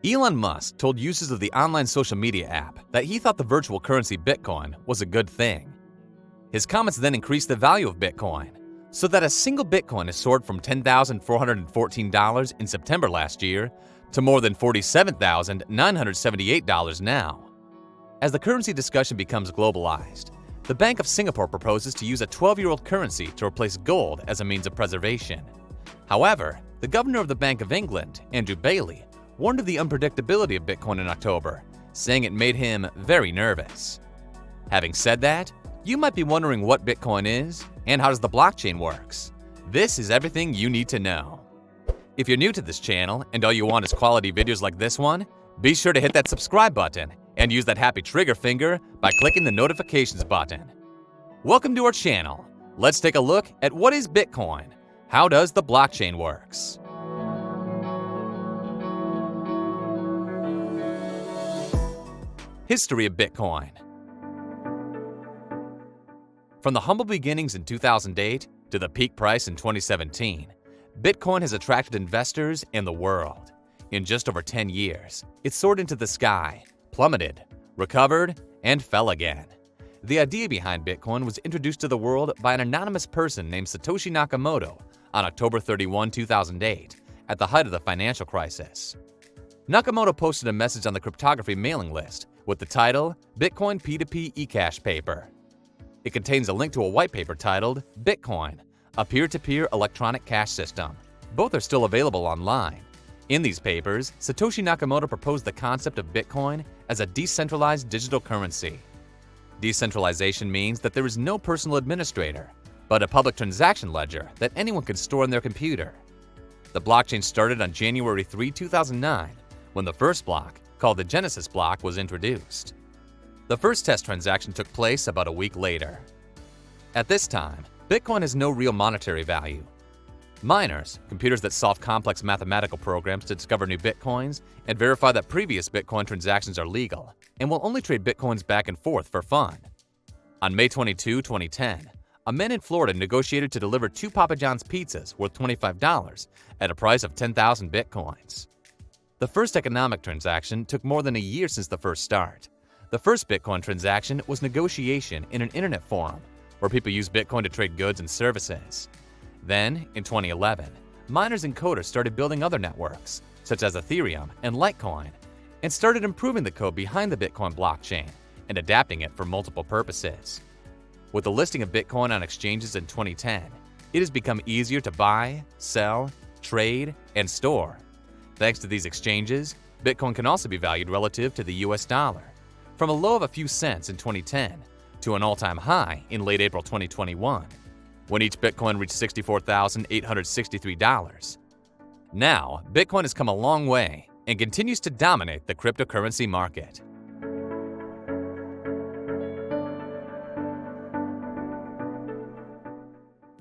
Elon Musk told users of the online social media app that he thought the virtual currency Bitcoin was a good thing. His comments then increased the value of Bitcoin, so that a single Bitcoin has soared from $10,414 in September last year to more than $47,978 now. As the currency discussion becomes globalized, the Bank of Singapore proposes to use a 12-year-old currency to replace gold as a means of preservation. However, the governor of the Bank of England, Andrew Bailey, warned of the unpredictability of Bitcoin in October, saying it made him very nervous. Having said that, you might be wondering what Bitcoin is and how does the blockchain works. This is everything you need to know. If you're new to this channel and all you want is quality videos like this one, be sure to hit that subscribe button and use that happy trigger finger by clicking the notifications button. Welcome to our channel. Let's take a look at what is Bitcoin. How does the blockchain works? History of Bitcoin. From the humble beginnings in 2008 to the peak price in 2017, Bitcoin has attracted investors and the world. In just over 10 years, it soared into the sky, plummeted, recovered, and fell again. The idea behind Bitcoin was introduced to the world by an anonymous person named Satoshi Nakamoto on October 31, 2008, at the height of the financial crisis. Nakamoto posted a message on the cryptography mailing list with the title, Bitcoin P2P eCash Paper. It contains a link to a white paper titled Bitcoin, a peer-to-peer electronic cash system. Both are still available online. In these papers, Satoshi Nakamoto proposed the concept of Bitcoin as a decentralized digital currency. Decentralization means that there is no personal administrator, but a public transaction ledger that anyone can store on their computer. The blockchain started on January 3, 2009, when the first block, called the Genesis block, was introduced. The first test transaction took place about a week later. At this time, Bitcoin has no real monetary value. Miners, computers that solve complex mathematical programs to discover new Bitcoins and verify that previous Bitcoin transactions are legal, and will only trade Bitcoins back and forth for fun. On May 22, 2010, a man in Florida negotiated to deliver 2 Papa John's pizzas worth $25 at a price of 10,000 Bitcoins. The first economic transaction took more than a year since the first start. The first Bitcoin transaction was negotiation in an internet forum where people used Bitcoin to trade goods and services. Then, in 2011, miners and coders started building other networks, such as Ethereum and Litecoin, and started improving the code behind the Bitcoin blockchain and adapting it for multiple purposes. With the listing of Bitcoin on exchanges in 2010, it has become easier to buy, sell, trade, and store. Thanks to these exchanges, Bitcoin can also be valued relative to the US dollar, from a low of a few cents in 2010 to an all-time high in late April 2021, when each Bitcoin reached $64,863. Now, Bitcoin has come a long way and continues to dominate the cryptocurrency market.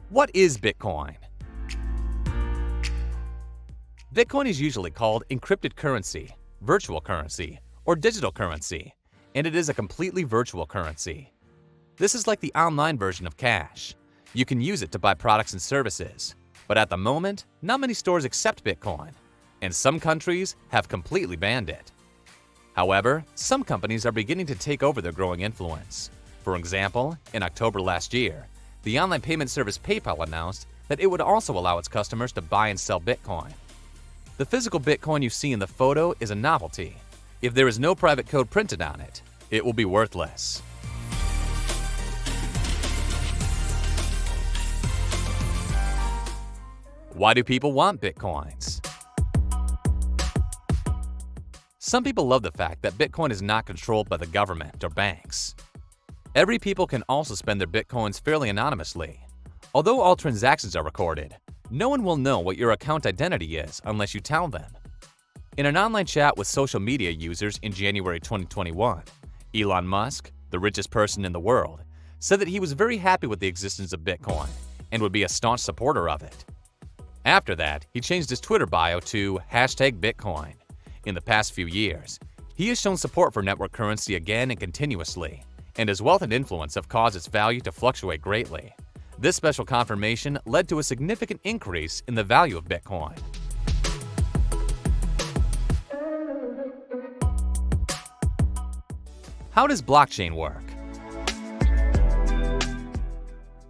What is Bitcoin? Bitcoin is usually called encrypted currency, virtual currency, or digital currency, and it is a completely virtual currency. This is like the online version of cash. You can use it to buy products and services, but at the moment, not many stores accept Bitcoin, and some countries have completely banned it. However, some companies are beginning to take over their growing influence. For example, in October last year, the online payment service PayPal announced that it would also allow its customers to buy and sell Bitcoin. The physical Bitcoin you see in the photo is a novelty. If there is no private code printed on it, it will be worthless. Why do people want Bitcoins? Some people love the fact that Bitcoin is not controlled by the government or banks. Every people can also spend their Bitcoins fairly anonymously. Although all transactions are recorded, no one will know what your account identity is unless you tell them. In an online chat with social media users in January 2021, Elon Musk, the richest person in the world, said that he was very happy with the existence of Bitcoin and would be a staunch supporter of it. After that, he changed his Twitter bio to #Bitcoin. In the past few years, he has shown support for network currency again and continuously, and his wealth and influence have caused its value to fluctuate greatly. This special confirmation led to a significant increase in the value of Bitcoin. How does blockchain work?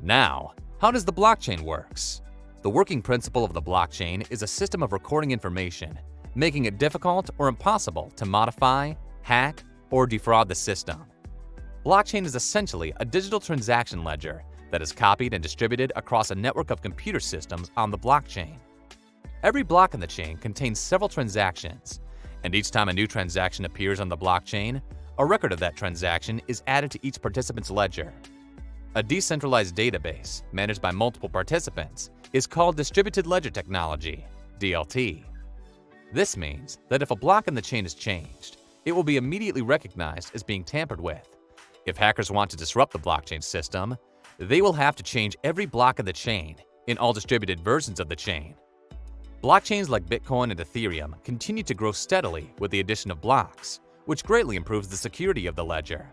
Now, how does the blockchain works? The working principle of the blockchain is a system of recording information, making it difficult or impossible to modify, hack, or defraud the system. Blockchain is essentially a digital transaction ledger that is copied and distributed across a network of computer systems on the blockchain. Every block in the chain contains several transactions, and each time a new transaction appears on the blockchain, a record of that transaction is added to each participant's ledger. A decentralized database, managed by multiple participants, is called distributed ledger technology, DLT. This means that if a block in the chain is changed, it will be immediately recognized as being tampered with. If hackers want to disrupt the blockchain system, they will have to change every block of the chain in all distributed versions of the chain. Blockchains like Bitcoin and Ethereum continue to grow steadily with the addition of blocks, which greatly improves the security of the ledger.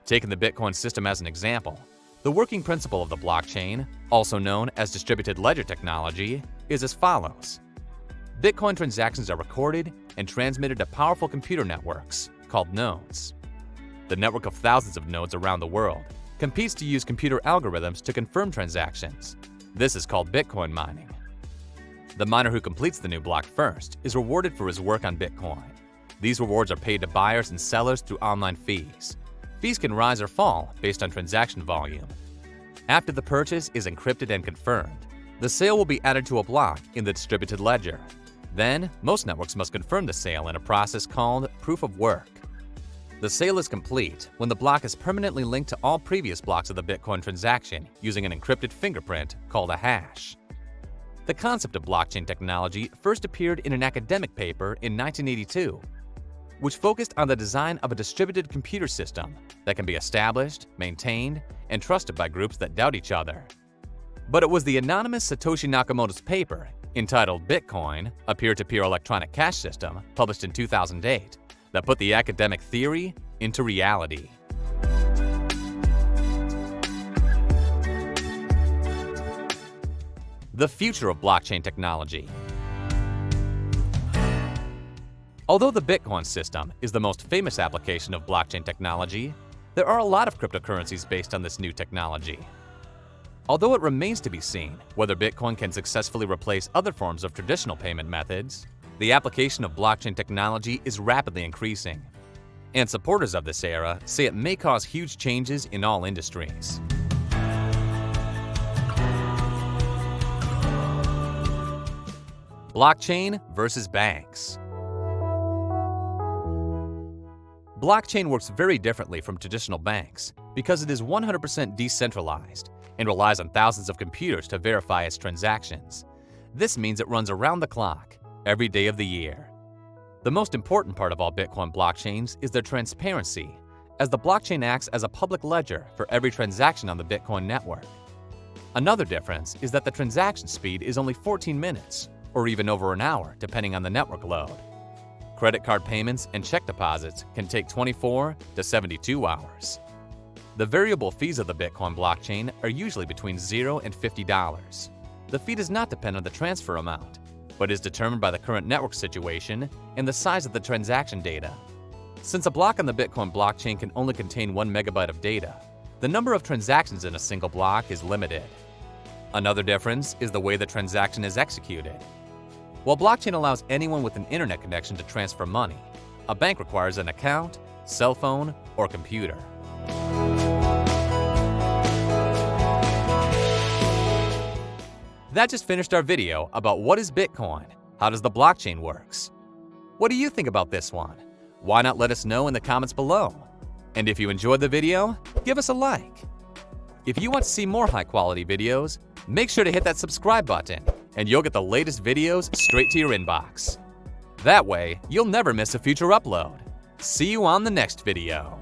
Taking the Bitcoin system as an example, the working principle of the blockchain, also known as distributed ledger technology, is as follows. Bitcoin transactions are recorded and transmitted to powerful computer networks called nodes. The network of thousands of nodes around the world competes to use computer algorithms to confirm transactions. This is called Bitcoin mining. The miner who completes the new block first is rewarded for his work on Bitcoin. These rewards are paid to buyers and sellers through online fees. Fees can rise or fall based on transaction volume. After the purchase is encrypted and confirmed, the sale will be added to a block in the distributed ledger. Then, most networks must confirm the sale in a process called proof of work. The sale is complete when the block is permanently linked to all previous blocks of the Bitcoin transaction using an encrypted fingerprint called a hash. The concept of blockchain technology first appeared in an academic paper in 1982, which focused on the design of a distributed computer system that can be established, maintained, and trusted by groups that doubt each other. But it was the anonymous Satoshi Nakamoto's paper, entitled Bitcoin, a peer-to-peer electronic cash system, published in 2008, that put the academic theory into reality. The future of blockchain technology. Although the Bitcoin system is the most famous application of blockchain technology, there are a lot of cryptocurrencies based on this new technology. Although it remains to be seen whether Bitcoin can successfully replace other forms of traditional payment methods, the application of blockchain technology is rapidly increasing, and supporters of this era say it may cause huge changes in all industries. Blockchain versus banks. Blockchain works very differently from traditional banks because it is 100% decentralized and relies on thousands of computers to verify its transactions. This means it runs around the clock, every day of the year. The most important part of all Bitcoin blockchains is their transparency, as the blockchain acts as a public ledger for every transaction on the Bitcoin network. Another difference is that the transaction speed is only 14 minutes, or even over an hour, depending on the network load. Credit card payments and check deposits can take 24 to 72 hours. The variable fees of the Bitcoin blockchain are usually between $0 and $50. The fee does not depend on the transfer amount, but is determined by the current network situation and the size of the transaction data. Since a block on the Bitcoin blockchain can only contain 1 megabyte of data, the number of transactions in a single block is limited. Another difference is the way the transaction is executed. While blockchain allows anyone with an internet connection to transfer money, a bank requires an account, cell phone, or computer. That just finished our video about what is Bitcoin, how does the blockchain works. What do you think about this one? Why not let us know in the comments below? And if you enjoyed the video, give us a like. If you want to see more high-quality videos, make sure to hit that subscribe button, and you'll get the latest videos straight to your inbox. That way, you'll never miss a future upload. See you on the next video.